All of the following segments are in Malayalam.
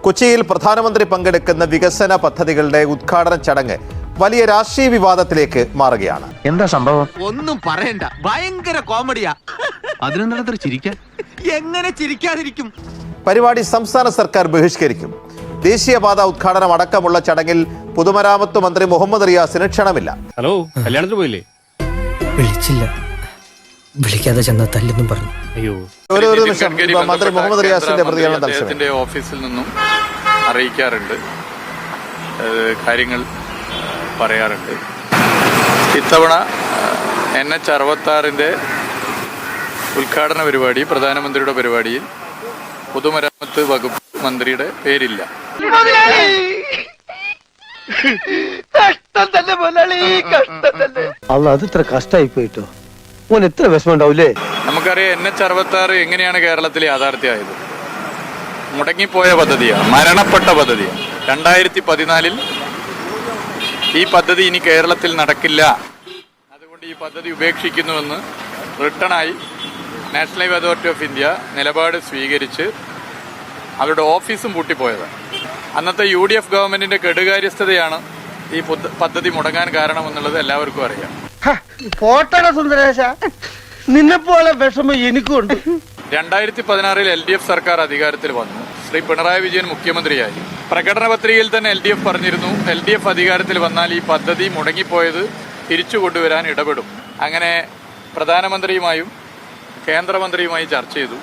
കൊച്ചിയിൽ പ്രധാനമന്ത്രി പങ്കെടുക്കുന്ന വികസന പദ്ധതികളുടെ ഉദ്ഘാടന ചടങ്ങ് വലിയ രാഷ്ട്രീയ വിവാദത്തിലേക്ക് മാറുകയാണ്. എന്താ സംഭവം? ഒന്നും പറയണ്ട, ഭയങ്കര കോമഡിയാ. അതിനെന്താ ചിരിക്കാൻ? എങ്ങനെ ചിരിക്കാതിരിക്കും? പരിപാടി സംസ്ഥാന സർക്കാർ ബഹിഷ്കരിക്കും. ദേശീയപാത ഉദ്ഘാടനം അടക്കമുള്ള ചടങ്ങിൽ പൊതുമരാമത്ത് മന്ത്രി മുഹമ്മദ് റിയാസിന് ക്ഷണമില്ല. ഹലോ, കല്യാണത്തിന് പോയില്ലേ? വിളിച്ചില്ല, വിളിക്കാതെ ചെന്ന തല്ലെന്നും പറഞ്ഞു. അയ്യോ, ഒരു നിമിഷം. മന്ത്രി മുഹമ്മദ് റിയാസിന്റെ പ്രതികരണം അദ്ദേഹത്തിന്റെ ഓഫീസിൽ നിന്നും അറിയിക്കാറുണ്ട്, കാര്യങ്ങൾ പറയാറുണ്ട്. ഇത്തവണ NH-66 ഉദ്ഘാടന പരിപാടി, പ്രധാനമന്ത്രിയുടെ പരിപാടിയിൽ പൊതുമരാമത്ത് വകുപ്പ് മന്ത്രിയുടെ പേരില്ല. അത് ഇത്ര കഷ്ടായി പോയിട്ടോ, ഓൻ എത്ര വിഷമം ഉണ്ടാവൂലേ. നമുക്കറിയാം NH-66 എങ്ങനെയാണ് കേരളത്തിൽ യാഥാർത്ഥ്യമായത്. മുടങ്ങിപ്പോയ പദ്ധതിയാണ്, മരണപ്പെട്ട പദ്ധതിയാണ്. 2014 ഈ പദ്ധതി ഇനി കേരളത്തിൽ നടക്കില്ല, അതുകൊണ്ട് ഈ പദ്ധതി ഉപേക്ഷിക്കുന്നുവെന്ന് റിട്ടേണായി national highway authority of India നിലപാട് സ്വീകരിച്ച് അവരുടെ ഓഫീസും പൂട്ടിപ്പോയതാണ്. അന്നത്തെ UDF ഗവൺമെന്റിന്റെ കെടുകാര്യസ്ഥതയാണ് ഈ പദ്ധതി മുടങ്ങാൻ കാരണമെന്നുള്ളത് എല്ലാവർക്കും അറിയാം. പോട്ടട സുന്ദരേശ, നിന്നെപ്പോലെ വിഷമം എനിക്കുണ്ട്. 2016 LDF സർക്കാർ അധികാരത്തിൽ വന്നു. ശ്രീ പിണറായി വിജയൻ മുഖ്യമന്ത്രിയായി. പ്രകടന പത്രികയിൽ തന്നെ LDF പറഞ്ഞിരുന്നു, LDF അധികാരത്തിൽ വന്നാൽ ഈ പദ്ധതി മുടങ്ങിപ്പോയത് തിരിച്ചു കൊണ്ടുവരാൻ ഇടപെടും. അങ്ങനെ പ്രധാനമന്ത്രിയുമായും കേന്ദ്രമന്ത്രിയുമായി ചർച്ച ചെയ്തു.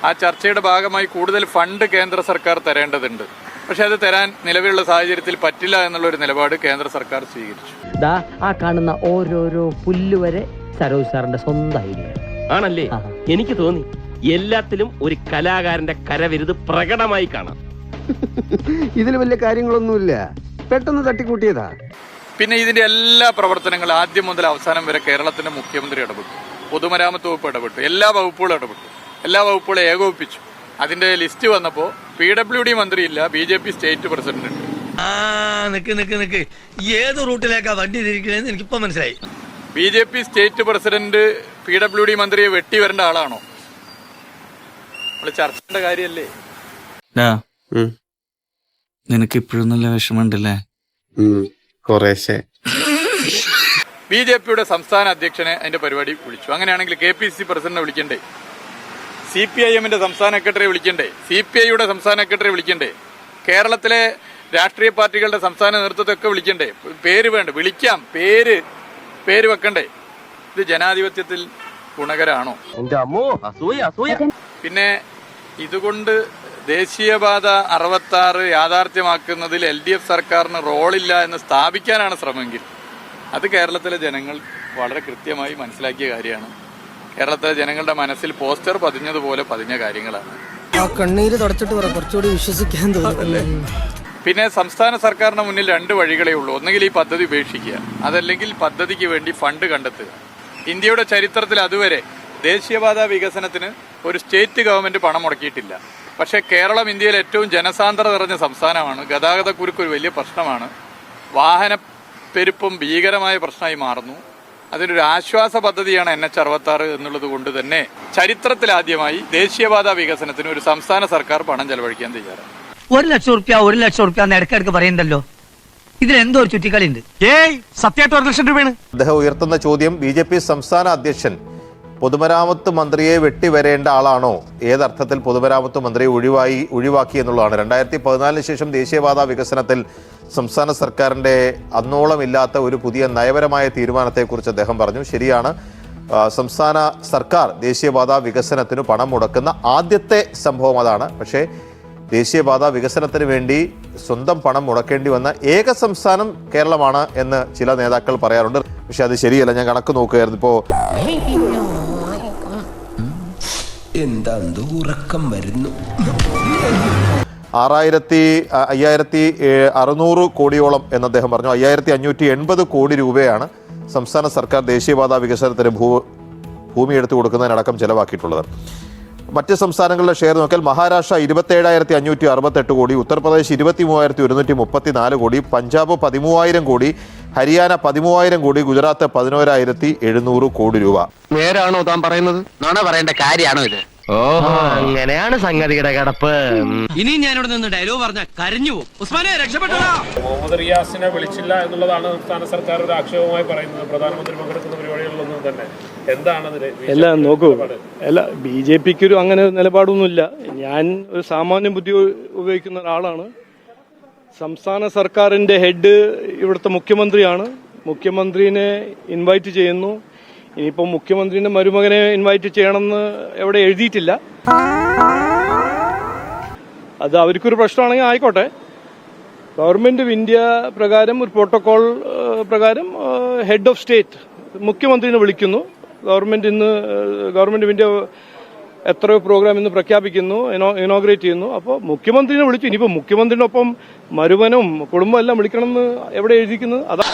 ആ ചർച്ചയുടെ ഭാഗമായി കൂടുതൽ ഫണ്ട് കേന്ദ്ര സർക്കാർ തരേണ്ടതുണ്ട്. പക്ഷെ അത് തരാൻ നിലവിലുള്ള സാഹചര്യത്തിൽ പറ്റില്ല എന്നുള്ളൊരു നിലപാട് കേന്ദ്ര സർക്കാർ സ്വീകരിച്ചു. ആ കാണുന്ന ഓരോരോ പുല്ല് വരെ സരോജ് സാറിന്റെ സ്വന്തം ഐഡിയ ആണല്ലേ? എനിക്ക് തോന്നി എല്ലാത്തിലും ഒരു കലാകാരന്റെ കരവിരുത് പ്രകടമായി കാണാം. ഇതിൽ വലിയ കാര്യങ്ങളൊന്നുമില്ല, പെട്ടെന്ന് തട്ടിക്കൂട്ടിയതാ. പിന്നെ ഇതിന്റെ എല്ലാ പ്രവർത്തനങ്ങളും ആദ്യം മുതൽ അവസാനം വരെ കേരളത്തിന്റെ മുഖ്യമന്ത്രി ഇടപെട്ടു, പൊതുമരാമത്ത് വകുപ്പ് ഇടപെട്ടു, എല്ലാ വകുപ്പുകളും ഇടപെട്ടു, എല്ലാ വകുപ്പുകളും ഏകോപിപ്പിച്ചു. അതിന്റെ ലിസ്റ്റ് വന്നപ്പോൾ PWD മന്ത്രിയില്ല, BJP സ്റ്റേറ്റ് പ്രസിഡന്റ് ഉണ്ട്. നിക്ക് ഏത് റൂട്ടിലേക്കാ വണ്ടി തിരിക്കണേന്ന് എനിക്കിപ്പോ മനസ്സിലായി. BJP സ്റ്റേറ്റ് പ്രസിഡന്റ് PWD മന്ത്രിയെ വെട്ടി വരേണ്ട ആളാണോ? നമ്മള് ചർച്ച ചെയ്യേണ്ട കാര്യമല്ലേ? നിനക്ക് ഇപ്പോഴും നല്ല വിഷമമുണ്ടല്ലേ? കുറേശ്ശെ. BJPയുടെ സംസ്ഥാന അധ്യക്ഷനെ അതിന്റെ പരിപാടി വിളിച്ചു. അങ്ങനെയാണെങ്കിൽ KPCC പ്രസിഡന്റിനെ വിളിക്കണ്ടേ? CPIMന്റെ സംസ്ഥാന സെക്രട്ടറിയെ വിളിക്കണ്ടേ? CPIയുടെ സംസ്ഥാന സെക്രട്ടറിയെ വിളിക്കണ്ടേ? കേരളത്തിലെ രാഷ്ട്രീയ പാർട്ടികളുടെ സംസ്ഥാന നേതൃത്വത്തെയൊക്കെ വിളിക്കണ്ടേ? പേര് വേണ്ട, വിളിക്കാം, പേര് വെക്കണ്ടേ? ഇത് ജനാധിപത്യത്തിൽ ഗുണകരാണോ? പിന്നെ ഇതുകൊണ്ട് ദേശീയപാത 66 യാഥാർത്ഥ്യമാക്കുന്നതിൽ LDF സർക്കാരിന് റോളില്ല എന്ന് സ്ഥാപിക്കാനാണ് ശ്രമമെങ്കിൽ അത് കേരളത്തിലെ ജനങ്ങൾ വളരെ കൃത്യമായി മനസ്സിലാക്കിയ കാര്യമാണ്. കേരളത്തിലെ ജനങ്ങളുടെ മനസ്സിൽ പോസ്റ്റർ പതിഞ്ഞതുപോലെ പതിഞ്ഞ കാര്യങ്ങളാണ്. കണ്ണീര് തുടച്ചിട്ട് കുറച്ചുകൂടി വിശ്വസിക്കാൻ തോന്നുന്നല്ലേ. പിന്നെ സംസ്ഥാന സർക്കാരിന് മുന്നിൽ 2 വഴികളേ ഉള്ളൂ. ഒന്നുകിൽ ഈ പദ്ധതി ഉപേക്ഷിക്കുക, അതല്ലെങ്കിൽ പദ്ധതിക്ക് വേണ്ടി ഫണ്ട് കണ്ടെത്തുക. ഇന്ത്യയുടെ ചരിത്രത്തിൽ അതുവരെ ദേശീയപാത വികസനത്തിന് ഒരു സ്റ്റേറ്റ് ഗവൺമെന്റ് പണം മുടക്കിയിട്ടില്ല. പക്ഷേ കേരളം ഇന്ത്യയിൽ ഏറ്റവും ജനസാന്ദ്രത നിറഞ്ഞ സംസ്ഥാനമാണ്. ഗതാഗതക്കുരുക്ക് ഒരു വലിയ പ്രശ്നമാണ്. വാഹനപ്പെരുപ്പം ഭീകരമായ പ്രശ്നമായി മാറുന്നു. അതിനൊരു ആശ്വാസ പദ്ധതിയാണ് NH-66 എന്നുള്ളത് കൊണ്ട് തന്നെ ചരിത്രത്തിലാദ്യമായി ദേശീയപാത വികസനത്തിന് ഒരു സംസ്ഥാന സർക്കാർ പണം ചെലവഴിക്കാൻ തയ്യാറാണ്. 1 ലക്ഷം റുപ്യ ഇടയ്ക്കിടയ്ക്ക് പറയുന്നുണ്ടല്ലോ, ഇതിലെന്തോ ഒരു ചുറ്റിക്കളി ഉണ്ട്. സത്യമായിട്ട് 1 ലക്ഷം രൂപയാണ്. അദ്ദേഹം ഉയർത്തുന്ന ചോദ്യം BJP സംസ്ഥാന അധ്യക്ഷൻ പൊതുമരാമത്ത് മന്ത്രിയെ വെട്ടിവരേണ്ട ആളാണോ? ഏതർത്ഥത്തിൽ പൊതുമരാമത്ത് മന്ത്രിയെ ഒഴിവാക്കി എന്നുള്ളതാണ്. 2014 ശേഷം ദേശീയപാത വികസനത്തിൽ സംസ്ഥാന സർക്കാരിൻ്റെ അന്നോളമില്ലാത്ത ഒരു പുതിയ നയപരമായ തീരുമാനത്തെക്കുറിച്ച് അദ്ദേഹം പറഞ്ഞു. ശരിയാണ്, സംസ്ഥാന സർക്കാർ ദേശീയപാത വികസനത്തിന് പണം മുടക്കുന്ന ആദ്യത്തെ സംഭവം അതാണ്. പക്ഷേ ദേശീയപാത വികസനത്തിന് വേണ്ടി സ്വന്തം പണം മുടക്കേണ്ടി വന്ന ഏക സംസ്ഥാനം കേരളമാണ് എന്ന് ചില നേതാക്കൾ പറയാറുണ്ട്. പക്ഷെ അത് ശരിയല്ല. ഞാൻ കണക്ക് നോക്കുകയായിരുന്നു. ഇപ്പോൾ എന്താ ഉറക്കം വരുന്നു. 5600 കോടിയോളം എന്ന് അദ്ദേഹം പറഞ്ഞു. 5580 കോടി രൂപയാണ് സംസ്ഥാന സർക്കാർ ദേശീയപാത വികസനത്തിന് ഭൂമി എടുത്തു കൊടുക്കുന്നതിനടക്കം ചെലവാക്കിയിട്ടുള്ളത്. മറ്റ് സംസ്ഥാനങ്ങളുടെ ഷെയർ നോക്കിയാൽ മഹാരാഷ്ട്ര 27,568 കോടി, ഉത്തർപ്രദേശ് 23,134 കോടി, പഞ്ചാബ് 13,000 കോടി, ഹരിയാന 13,000 കോടി, ഗുജറാത്ത് 11,700 കോടി രൂപ. നേരാണോ താൻ പറയുന്നത്? നോണ പറയേണ്ട കാര്യമാണോ ഇത്? അങ്ങനെയാണ് സംഗതിയുടെ കിടപ്പ്. ഇനി ഞാനിവിടെ നിന്ന് ഡയലോഗ് പറഞ്ഞ കരഞ്ഞു പോകും. ഉസ്മാനെ രക്ഷപ്പെട്ടടാ. മുഹമ്മദ് റിയാസിനെ വിളിച്ചില്ല എന്നുള്ളതാണ് സംസ്ഥാന സർക്കാർ ഒരു ആക്ഷേപമായി പറയുന്നത്. പ്രധാനമന്ത്രി പങ്കെടുക്കുന്ന പരിപാടികളിലൊന്നും തന്നെ എന്താണതിന്? അല്ല നോക്കൂ, അല്ല BJPക്ക് ഒരു അങ്ങനെ നിലപാടൊന്നുമില്ല. ഞാൻ ഒരു സാമാന്യ ബുദ്ധി ഉപയോഗിക്കുന്ന ഒരാളാണ്. സംസ്ഥാന സർക്കാരിന്റെ ഹെഡ് ഇവിടുത്തെ മുഖ്യമന്ത്രിയാണ്. മുഖ്യമന്ത്രിനെ ഇൻവൈറ്റ് ചെയ്യുന്നു. ഇനിയിപ്പോൾ മുഖ്യമന്ത്രിന്റെ മരുമകനെ ഇൻവൈറ്റ് ചെയ്യണമെന്ന് എവിടെ എഴുതിയിട്ടില്ല. അത് അവർക്കൊരു പ്രശ്നമാണെങ്കിൽ ആയിക്കോട്ടെ. ഗവൺമെന്റ് ഓഫ് ഇന്ത്യ പ്രകാരം ഒരു പ്രോട്ടോകോൾ പ്രകാരം ഹെഡ് ഓഫ് സ്റ്റേറ്റ് മുഖ്യമന്ത്രിനെ വിളിക്കുന്നു. ഗവൺമെന്റ് ഓഫ് ഇന്ത്യ എത്രയോ പ്രോഗ്രാം ഇന്ന് പ്രഖ്യാപിക്കുന്നു, ഇനോഗ്രേറ്റ് ചെയ്യുന്നു. അപ്പോൾ മുഖ്യമന്ത്രിനെ വിളിച്ചു. ഇനിയിപ്പോൾ മുഖ്യമന്ത്രിനൊപ്പം മരുമനും കുടുംബം എല്ലാം വിളിക്കണമെന്ന് എവിടെ എഴുതിക്കുന്നത്? അതാ